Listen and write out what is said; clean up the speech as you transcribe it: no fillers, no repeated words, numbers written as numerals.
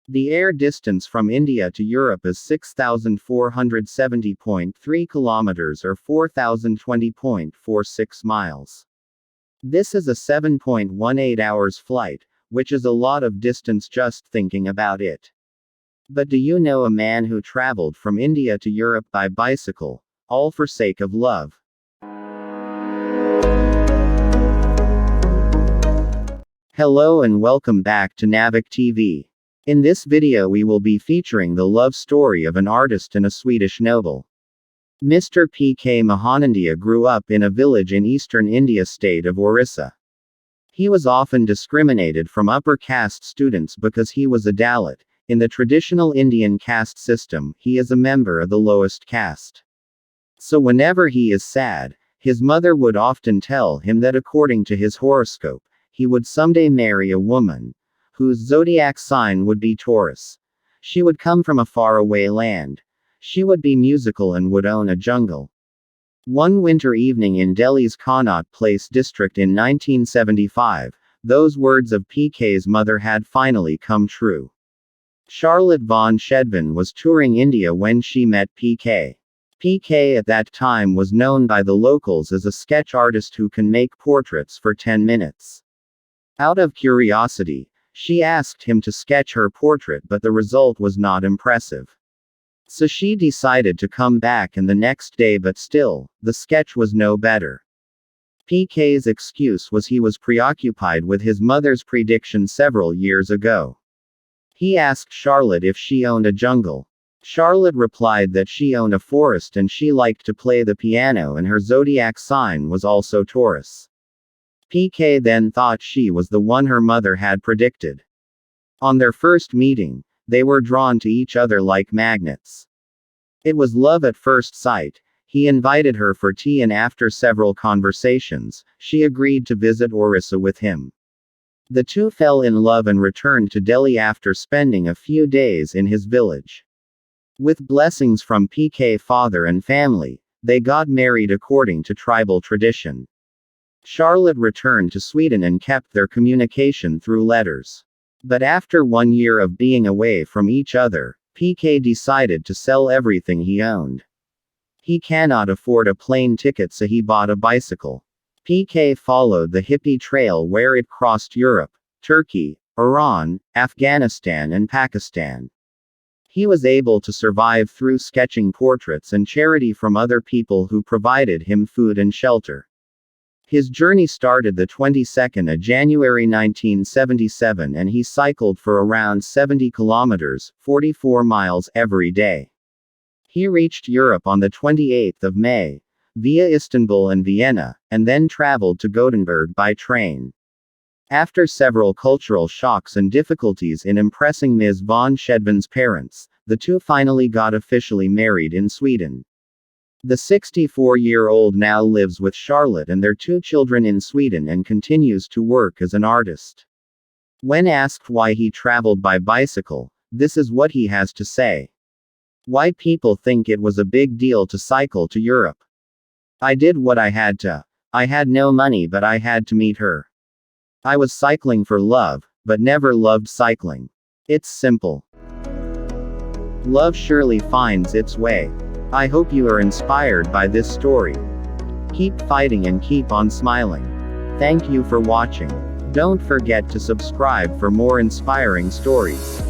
The air distance from India to Europe is 6,470.3 kilometers or 4,020.46 miles. This is a 7.18 hours flight, which is a lot of distance just thinking about it. But do you know a man who traveled from India to Europe by bicycle, all for sake of love? Hello and welcome back to Navik TV. In this video we will be featuring the love story of an artist and a Swedish noble. Mr. P.K. Mahanandia grew up in a village in eastern India state of Orissa. He was often discriminated from upper caste students because he was a Dalit. In the traditional Indian caste system, he is a member of the lowest caste. So whenever he is sad, his mother would often tell him that according to his horoscope, he would someday marry a woman whose zodiac sign would be Taurus. She would come from a faraway land. She would be musical and would own a jungle. One winter evening in Delhi's Connaught Place district in 1975, those words of PK's mother had finally come true. Charlotte von Shedvin was touring India when she met PK. PK at that time was known by the locals as a sketch artist who can make portraits for 10 minutes. Out of curiosity, she asked him to sketch her portrait, but the result was not impressive. So she decided to come back and the next day, but still, the sketch was no better. PK's excuse was he was preoccupied with his mother's prediction several years ago. He asked Charlotte if she owned a jungle. Charlotte replied that she owned a forest and she liked to play the piano and her zodiac sign was also Taurus. PK then thought she was the one her mother had predicted. On their first meeting, they were drawn to each other like magnets. It was love at first sight. He invited her for tea and after several conversations, she agreed to visit Orissa with him. The two fell in love and returned to Delhi after spending a few days in his village. With blessings from PK father and family, they got married according to tribal tradition. Charlotte returned to Sweden and kept their communication through letters. But after 1 year of being away from each other, PK decided to sell everything he owned. He cannot afford a plane ticket, so he bought a bicycle. PK followed the hippie trail where it crossed Europe, Turkey, Iran, Afghanistan and Pakistan. He was able to survive through sketching portraits and charity from other people who provided him food and shelter. His journey started the 22nd of January 1977 and he cycled for around 70 kilometers, 44 miles every day. He reached Europe on the 28th of May, via Istanbul and Vienna, and then traveled to Gothenburg by train. After several cultural shocks and difficulties in impressing Ms. von Shedvin's parents, the two finally got officially married in Sweden. The 64-year-old now lives with Charlotte and their 2 children in Sweden and continues to work as an artist. When asked why he traveled by bicycle, this is what he has to say. Why people think it was a big deal to cycle to Europe. I did what I had to. I had no money, but I had to meet her. I was cycling for love, but never loved cycling. It's simple. Love surely finds its way. I hope you are inspired by this story. Keep fighting and keep on smiling. Thank you for watching. Don't forget to subscribe for more inspiring stories.